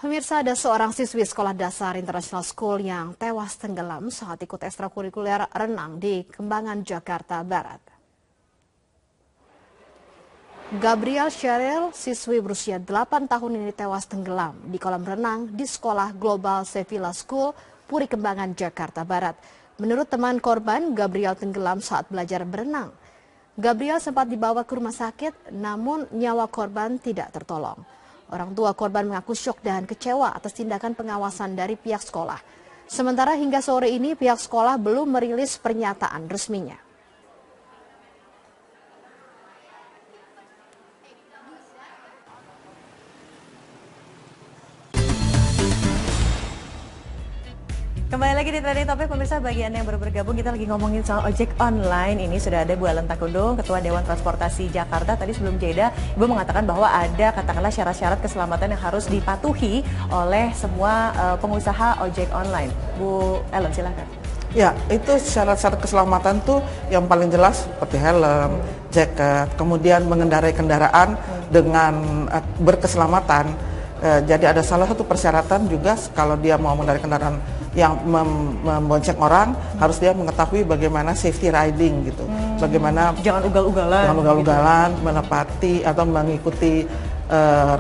Pemirsa, ada seorang siswi sekolah dasar International School yang tewas tenggelam saat ikut ekstrakurikuler renang di Kembangan, Jakarta Barat. Gabriel Cheryl, siswi berusia 8 tahun ini tewas tenggelam di kolam renang di sekolah Global Sevilla School, Puri Kembangan, Jakarta Barat. Menurut teman korban, Gabriel tenggelam saat belajar berenang. Gabriel sempat dibawa ke rumah sakit, namun nyawa korban tidak tertolong. Orang tua korban mengaku syok dan kecewa atas tindakan pengawasan dari pihak sekolah. Sementara hingga sore ini pihak sekolah belum merilis pernyataan resminya. Kembali lagi di Trending Topik, pemirsa. Bagi Anda yang baru bergabung, kita lagi ngomongin soal ojek online. Ini sudah ada Bu Ellen Takudung, Ketua Dewan Transportasi Jakarta. Tadi sebelum jeda, Ibu mengatakan bahwa ada katakanlah syarat-syarat keselamatan yang harus dipatuhi oleh semua pengusaha ojek online. Bu Ellen, silakan. Ya, itu syarat-syarat keselamatan tuh yang paling jelas seperti helm, jaket, kemudian mengendarai kendaraan dengan berkeselamatan. Jadi ada salah satu persyaratan juga kalau dia mau mengendarai kendaraan yang membonceng orang, harus dia mengetahui bagaimana safety riding gitu. Bagaimana jangan ugal-ugalan, gitu. Menepati atau mengikuti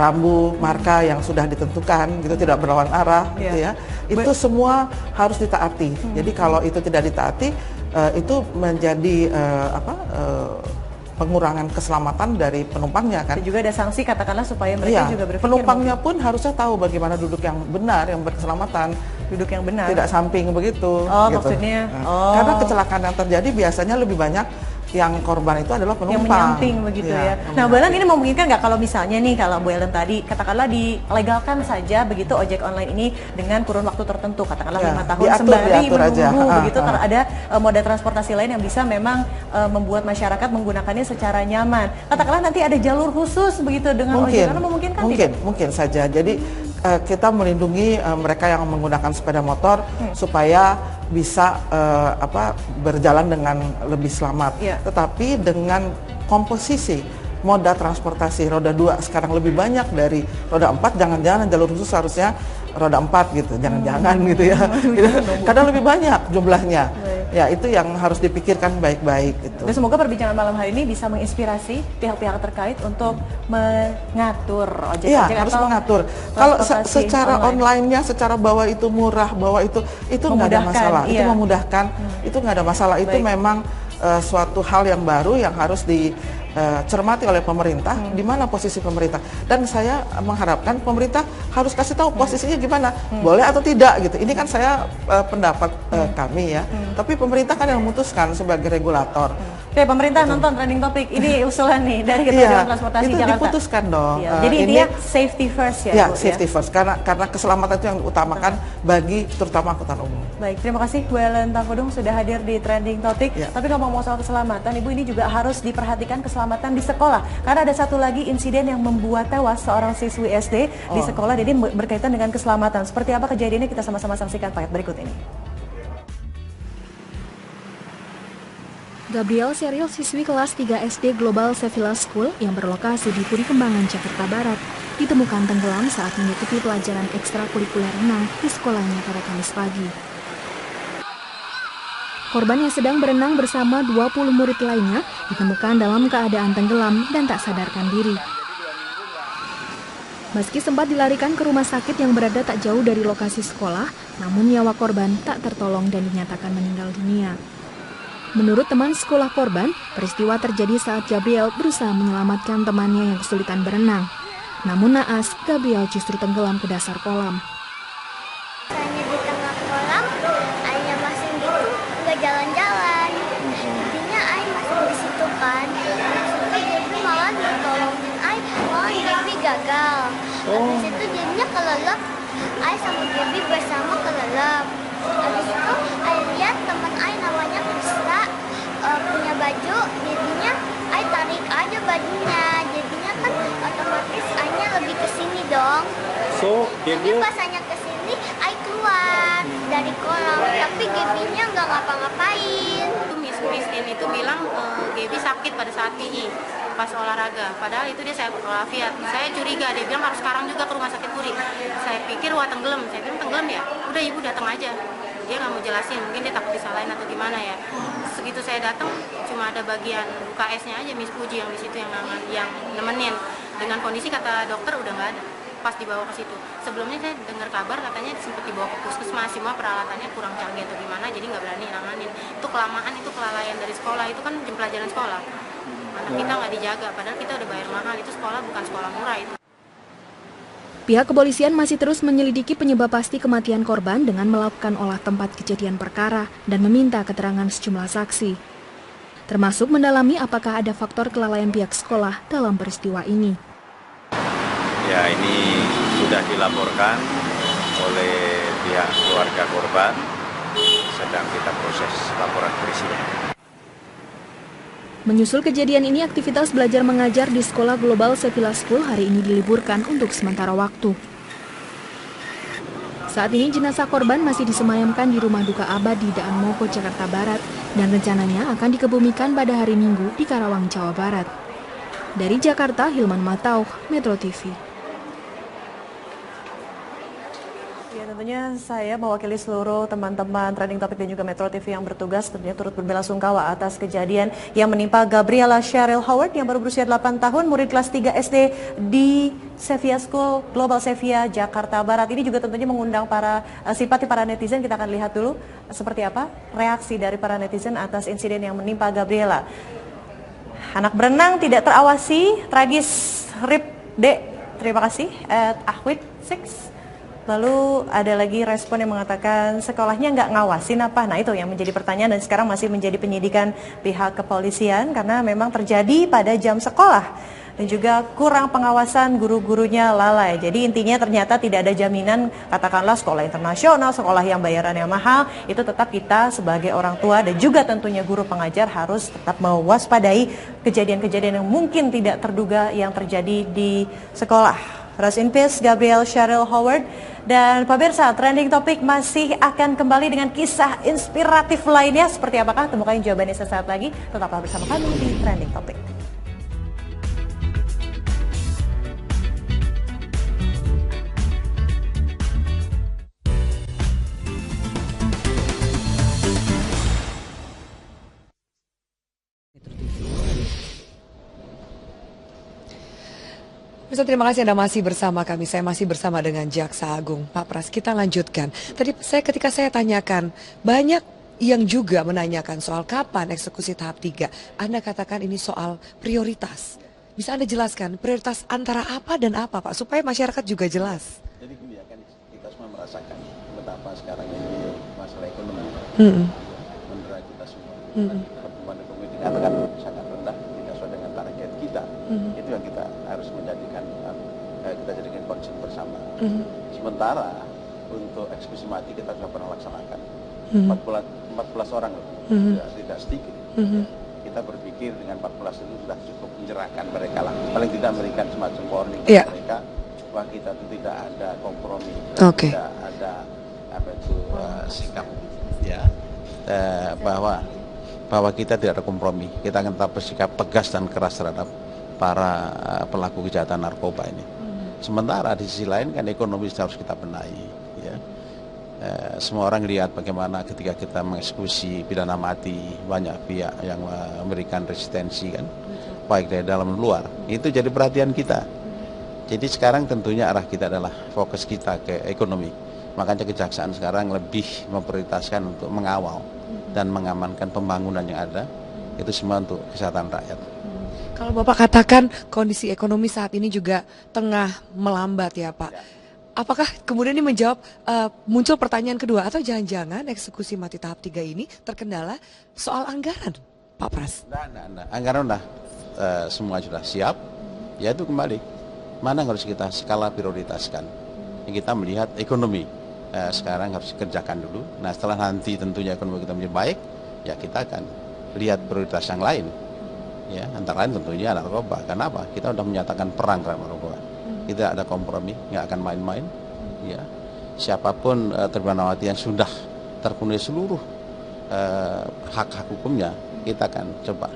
rambu marka yang sudah ditentukan gitu, tidak berlawan arah gitu ya. Itu semua harus ditaati. Jadi kalau itu tidak ditaati, itu menjadi pengurangan keselamatan dari penumpangnya kan. Dan juga ada sanksi katakanlah supaya mereka juga berpikir. Penumpangnya pun harusnya tahu bagaimana duduk yang benar, yang berkeselamatan. Duduk yang benar. Tidak samping begitu. Oh, gitu. Maksudnya. Karena kecelakaan yang terjadi biasanya lebih banyak yang korban itu adalah penumpang. Yang menyamping begitu ya. Nah, Bu Ellen, ini memungkinkan nggak kalau misalnya nih, kalau Bu Ellen tadi katakanlah dilegalkan saja begitu ojek online ini dengan kurun waktu tertentu, katakanlah 5 tahun sembari menunggu begitu, kalau ada moda transportasi lain yang bisa memang membuat masyarakat menggunakannya secara nyaman. Katakanlah nanti ada jalur khusus begitu dengan ojek online, memungkinkan tidak? Mungkin saja. Jadi kita melindungi mereka yang menggunakan sepeda motor supaya bisa berjalan dengan lebih selamat. Tetapi dengan komposisi moda transportasi roda 2 sekarang lebih banyak dari roda 4, jangan-jangan jalur khusus harusnya roda 4 gitu, jangan-jangan gitu ya. Karena lebih banyak jumlahnya. Ya, itu yang harus dipikirkan baik-baik gitu. Dan semoga perbincangan malam hari ini bisa menginspirasi pihak-pihak terkait untuk mengatur ojek-ojek harus mengatur. Kalau secara online-nya, secara bahwa itu murah, bahwa itu nggak ada masalah. Itu memudahkan, itu nggak ada masalah. Itu memang suatu hal yang baru yang harus dicermati oleh pemerintah, di mana posisi pemerintah. Dan saya mengharapkan pemerintah harus kasih tahu posisinya gimana, boleh atau tidak gitu. Ini kan saya pendapat kami ya, tapi pemerintah kan yang memutuskan sebagai regulator. Oke, pemerintah nonton Trending Topik, ini usulan nih dari Ketua Dewan Transportasi itu Jakarta. Diputuskan dong. Jadi intinya safety first ya, ya, Bu, safety first, karena keselamatan itu yang diutamakan bagi terutama angkutan umum. Baik, terima kasih Bu Ellen Takudung sudah hadir di Trending Topik. Tapi ngomong soal keselamatan, Ibu, ini juga harus diperhatikan keselamatan di sekolah. Karena ada satu lagi insiden yang membuat tewas seorang siswi SD di sekolah, jadi berkaitan dengan keselamatan. Seperti apa kejadiannya, kita sama-sama saksikan paket berikut ini. Gabriel Cheryl, siswi kelas 3 SD Global Sevilla School yang berlokasi di Puri Kembangan, Jakarta Barat, ditemukan tenggelam saat mengikuti pelajaran ekstrakurikuler renang di sekolahnya pada Kamis pagi. Korban yang sedang berenang bersama 20 murid lainnya ditemukan dalam keadaan tenggelam dan tak sadarkan diri. Meski sempat dilarikan ke rumah sakit yang berada tak jauh dari lokasi sekolah, namun nyawa korban tak tertolong dan dinyatakan meninggal dunia. Menurut teman sekolah korban, peristiwa terjadi saat Gabriel berusaha menyelamatkan temannya yang kesulitan berenang. Namun naas, Gabriel justru tenggelam ke dasar kolam. Misalnya di tengah kolam, airnya masih gitu, nggak jalan-jalan. Intinya air masih di situ kan. Terus Gaby malah tolongin air, malah Gaby gagal. Habis itu jadinya kelelep, air sama Gaby bersama kelelep. Habis itu air lihat teman air namanya Krista punya baju, jadinya air tarik aja bajunya, jadinya kan otomatis airnya lebih ke sini dong. Jadi pas airnya ke sini, air keluar dari kolam, tapi Gaby-nya nggak ngapa-ngapain. Miss Christine itu bilang Gaby sakit pada saat ini. pas olahraga, padahal itu dia saya walafiat. Saya curiga, dia bilang harus sekarang juga ke rumah sakit Puri. Saya pikir wah tenggelam, saya bilang tenggelam ya, udah ibu datang aja. Dia nggak mau jelasin, mungkin dia takut disalahin atau gimana ya. Segitu saya datang, cuma ada bagian UKS-nya aja Miss Puji yang di situ yang nemenin. Dengan kondisi kata dokter udah nggak ada, pas dibawa ke situ. Sebelumnya saya dengar kabar katanya sempat dibawa ke puskesmas, cuma peralatannya kurang canggih atau gimana, jadi nggak berani nanganin. Itu kelamaan, itu kelalaian dari sekolah, itu kan jam pelajaran sekolah. Anak kita nggak dijaga, padahal kita udah bayar mahal, itu sekolah bukan sekolah murah itu. Pihak kepolisian masih terus menyelidiki penyebab pasti kematian korban dengan melakukan olah tempat kejadian perkara dan meminta keterangan sejumlah saksi. Termasuk mendalami apakah ada faktor kelalaian pihak sekolah dalam peristiwa ini. Ya, ini sudah dilaporkan oleh pihak keluarga korban, sedang kita proses laporan polisinya. Menyusul kejadian ini, aktivitas belajar mengajar di Sekolah Global Sevilla School hari ini diliburkan untuk sementara waktu. Saat ini jenazah korban masih disemayamkan di Rumah Duka Abadi Daan Moko, Jakarta Barat, dan rencananya akan dikebumikan pada hari Minggu di Karawang, Jawa Barat. Dari Jakarta, Hilman Matauh, Metro TV. Tentunya saya mewakili seluruh teman-teman Trending Topic dan juga Metro TV yang bertugas tentunya turut berbelasungkawa atas kejadian yang menimpa Gabriela Cheryl Howard yang baru berusia 8 tahun, murid kelas 3 SD di Sevilla School Global Sevilla, Jakarta Barat. Ini juga tentunya mengundang para simpati para netizen. Kita akan lihat dulu seperti apa reaksi dari para netizen atas insiden yang menimpa Gabriela. Anak berenang tidak terawasi, tragis, RIP D. Terima kasih, Ahwit 6. Lalu ada lagi respon yang mengatakan sekolahnya nggak ngawasin apa? Nah itu yang menjadi pertanyaan dan sekarang masih menjadi penyidikan pihak kepolisian karena memang terjadi pada jam sekolah dan juga kurang pengawasan guru-gurunya lalai. Jadi intinya ternyata tidak ada jaminan katakanlah sekolah internasional, sekolah yang bayarannya mahal, itu tetap kita sebagai orang tua dan juga tentunya guru pengajar harus tetap mewaspadai kejadian-kejadian yang mungkin tidak terduga yang terjadi di sekolah. Rest in peace Gabriela Cheryl Howard. Dan pemirsa, Trending Topic masih akan kembali dengan kisah inspiratif lainnya. Seperti apakah? Temukan jawabannya sesaat lagi. Tetaplah bersama kami di Trending Topic. Terima kasih Anda masih bersama kami. Saya masih bersama dengan Jaksa Agung. Pak Pras, kita lanjutkan. Tadi ketika saya tanyakan, banyak yang juga menanyakan soal kapan eksekusi tahap 3. Anda katakan ini soal prioritas. Bisa Anda jelaskan prioritas antara apa dan apa, Pak, supaya masyarakat juga jelas? Jadi gini ya, kan kita semua merasakan betapa sekarang ini masalah ekonomi mendera kita semua. Pertumbuhan ekonomi dikatakan sangat rendah, tidak sesuai dengan target kita. Itu yang kita harus menjadikan kita jadikan concern bersama. Sementara untuk eksekusi mati kita sudah pernah laksanakan 14 orang tidak sedikit. Kita berpikir dengan 14 itu sudah cukup menyerahkan mereka lah. Paling tidak memberikan semacam warning kepada mereka bahwa kita itu tidak ada kompromi, tidak ada sikap bahwa kita tidak ada kompromi. Kita akan tetap bersikap tegas dan keras terhadap para pelaku kejahatan narkoba ini. Sementara di sisi lain kan ekonomi harus kita benahi. Ya. Semua orang lihat bagaimana ketika kita mengeksekusi pidana mati, banyak pihak yang memberikan resistensi kan, baik dari dalam dan luar. Itu jadi perhatian kita. Jadi sekarang tentunya arah kita adalah fokus kita ke ekonomi. Makanya kejaksaan sekarang lebih memprioritaskan untuk mengawal dan mengamankan pembangunan yang ada. Itu semua untuk kesehatan rakyat. Kalau Bapak katakan kondisi ekonomi saat ini juga tengah melambat ya Pak. Apakah kemudian ini menjawab muncul pertanyaan kedua atau jangan-jangan eksekusi mati tahap 3 ini terkendala soal anggaran, Pak Pras? Nah. Anggaran udah semua sudah siap, ya itu kembali. Mana yang harus kita skala prioritaskan? Yang kita melihat ekonomi sekarang harus dikerjakan dulu. Nah setelah nanti tentunya ekonomi kita menjadi baik, ya kita akan lihat prioritas yang lain. Ya, antara lain tentunya narkoba. Kenapa? Kita sudah menyatakan perang terhadap narkoba. Tidak ada kompromi, nggak akan main-main. Ya, siapapun terpidana yang sudah terpenuhi seluruh hak-hak hukumnya, kita akan coba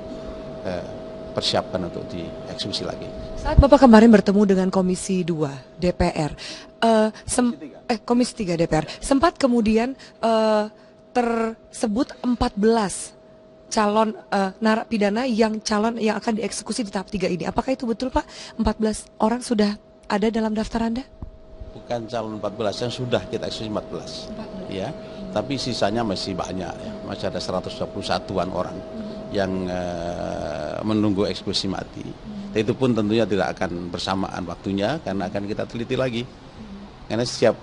persiapkan untuk dieksekusi lagi. Saat Bapak kemarin bertemu dengan Komisi 2 DPR, Komisi 3 DPR, sempat kemudian tersebut 14 calon narapidana yang akan dieksekusi di tahap 3 ini. Apakah itu betul, Pak? 14 orang sudah ada dalam daftar Anda? Bukan calon 14, yang sudah kita eksekusi 14. Ya. Tapi sisanya masih banyak ya. Masih ada 121-an orang yang menunggu eksekusi mati. Itu pun tentunya tidak akan bersamaan waktunya karena akan kita teliti lagi. Karena setiap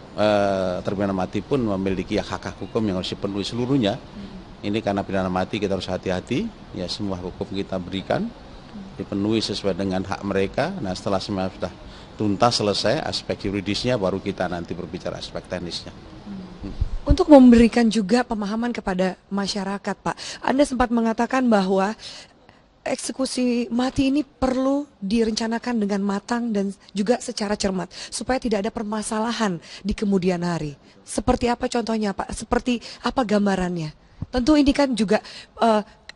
terpidana mati pun memiliki hak hukum yang harus dipenuhi seluruhnya. Ini karena pidana mati kita harus hati-hati, ya semua hukum kita berikan dipenuhi sesuai dengan hak mereka. Nah, setelah semua sudah tuntas selesai aspek yuridisnya, baru kita nanti berbicara aspek teknisnya. Untuk memberikan juga pemahaman kepada masyarakat, Pak, Anda sempat mengatakan bahwa eksekusi mati ini perlu direncanakan dengan matang dan juga secara cermat supaya tidak ada permasalahan di kemudian hari. Seperti apa contohnya, Pak? Seperti apa gambarannya? Tentu ini kan juga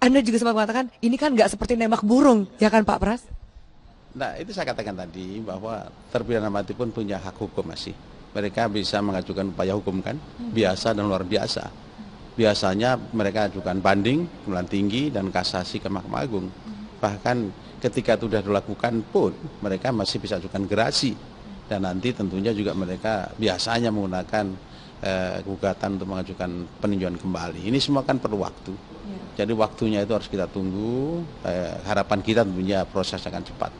Anda juga sempat mengatakan ini kan nggak seperti nembak burung, ya kan Pak Pras? Nah, itu saya katakan tadi bahwa terpidana mati pun punya hak hukum masih. Mereka bisa mengajukan upaya hukum kan, biasa dan luar biasa. Biasanya mereka ajukan banding, pengadilan tinggi dan kasasi ke Mahkamah Agung. Bahkan ketika itu sudah dilakukan pun mereka masih bisa ajukan gerasi. Dan nanti tentunya juga mereka biasanya menggunakan gugatan untuk mengajukan peninjauan kembali. Ini semua kan perlu waktu. Jadi waktunya itu harus kita tunggu. Harapan kita tentunya proses akan cepat.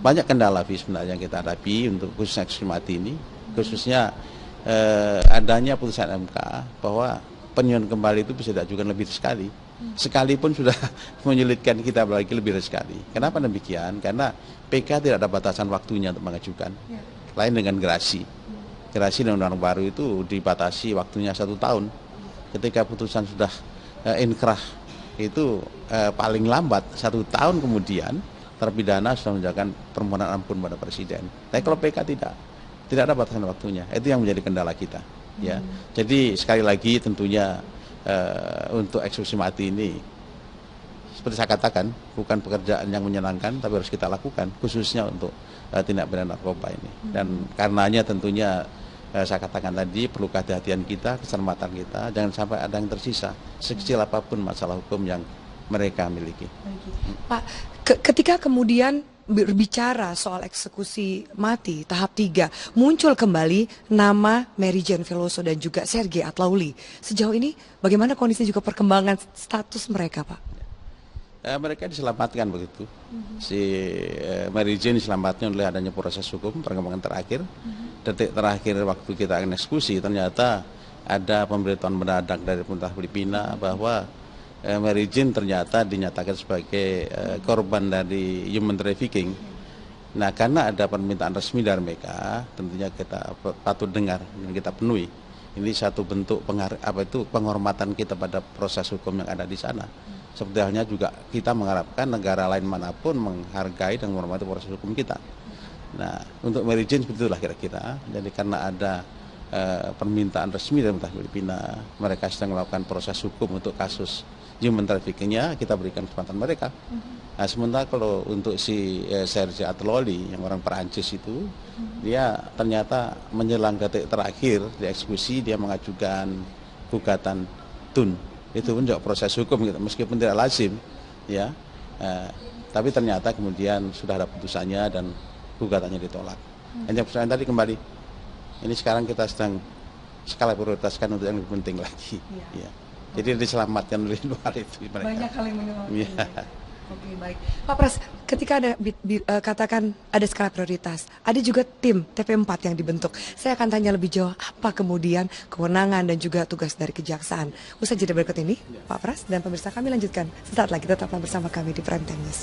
Banyak kendala sebenarnya yang kita hadapi untuk khusus eksekusi mati ini. Khususnya adanya putusan MK bahwa peninjauan kembali itu bisa diajukan lebih sekali. Sekalipun sudah menyulitkan kita lagi lebih sekali. Kenapa demikian? Karena PK tidak ada batasan waktunya untuk mengajukan. Lain dengan gerasi. Gerasi dan undang-undang baru itu dibatasi waktunya 1 tahun. Ketika putusan sudah inkrah itu paling lambat 1 tahun kemudian terpidana sudah menjalankan permohonan ampun pada presiden. Tapi kalau PK tidak ada batasan waktunya. Itu yang menjadi kendala kita. Ya, jadi sekali lagi tentunya untuk eksekusi mati ini seperti saya katakan bukan pekerjaan yang menyenangkan, tapi harus kita lakukan khususnya untuk tindak pidana narkoba ini. Dan karenanya tentunya saya katakan tadi perlu kehati-hatian kita, keselamatan kita, jangan sampai ada yang tersisa sekecil apapun masalah hukum yang mereka miliki. Pak, ketika kemudian berbicara soal eksekusi mati tahap 3, muncul kembali nama Mary Jane Veloso dan juga Sergei Atlaoui. Sejauh ini bagaimana kondisi juga perkembangan status mereka, Pak? Mereka diselamatkan begitu. Si Mary Jane diselamatkan oleh adanya proses hukum perkembangan terakhir. Detik terakhir waktu kita akan eksekusi ternyata ada pemberitahuan mendadak dari pemerintah Filipina bahwa Mary Jane ternyata dinyatakan sebagai korban dari human trafficking. Nah, karena ada permintaan resmi dari mereka, tentunya kita patut dengar dan kita penuhi. Ini satu bentuk penghormatan kita pada proses hukum yang ada di sana. Seperti halnya juga kita mengharapkan negara lain manapun menghargai dan menghormati proses hukum kita. Nah, untuk Mary Jane seperti itulah kira-kira. Jadi karena ada permintaan resmi dari pemerintah Filipina, mereka sedang melakukan proses hukum untuk kasus human trafficking-nya, kita berikan kesempatan mereka. Nah, sementara kalau untuk si Sergei Atlaoui yang orang Perancis itu, dia ternyata menjelang detik terakhir dieksekusi, dia mengajukan gugatan tun. Itu pun juga proses hukum gitu, meskipun tidak lazim, ya. Tapi ternyata kemudian sudah ada putusannya dan gugatannya ditolak. Hanya persoalan tadi kembali, ini sekarang kita sedang skala prioritaskan untuk yang lebih penting lagi. Ya. Jadi diselamatkan oleh luar itu mereka. Banyak kali menyelamatkan. Oke, baik. Pak Pras, ketika ada katakan ada skala prioritas, ada juga tim TP4 yang dibentuk. Saya akan tanya lebih jauh apa kemudian kewenangan dan juga tugas dari kejaksaan. Usai jeda berikut ini, Pak Pras dan pemirsa kami lanjutkan. Sesaat lagi tetaplah bersama kami di Prime Time News.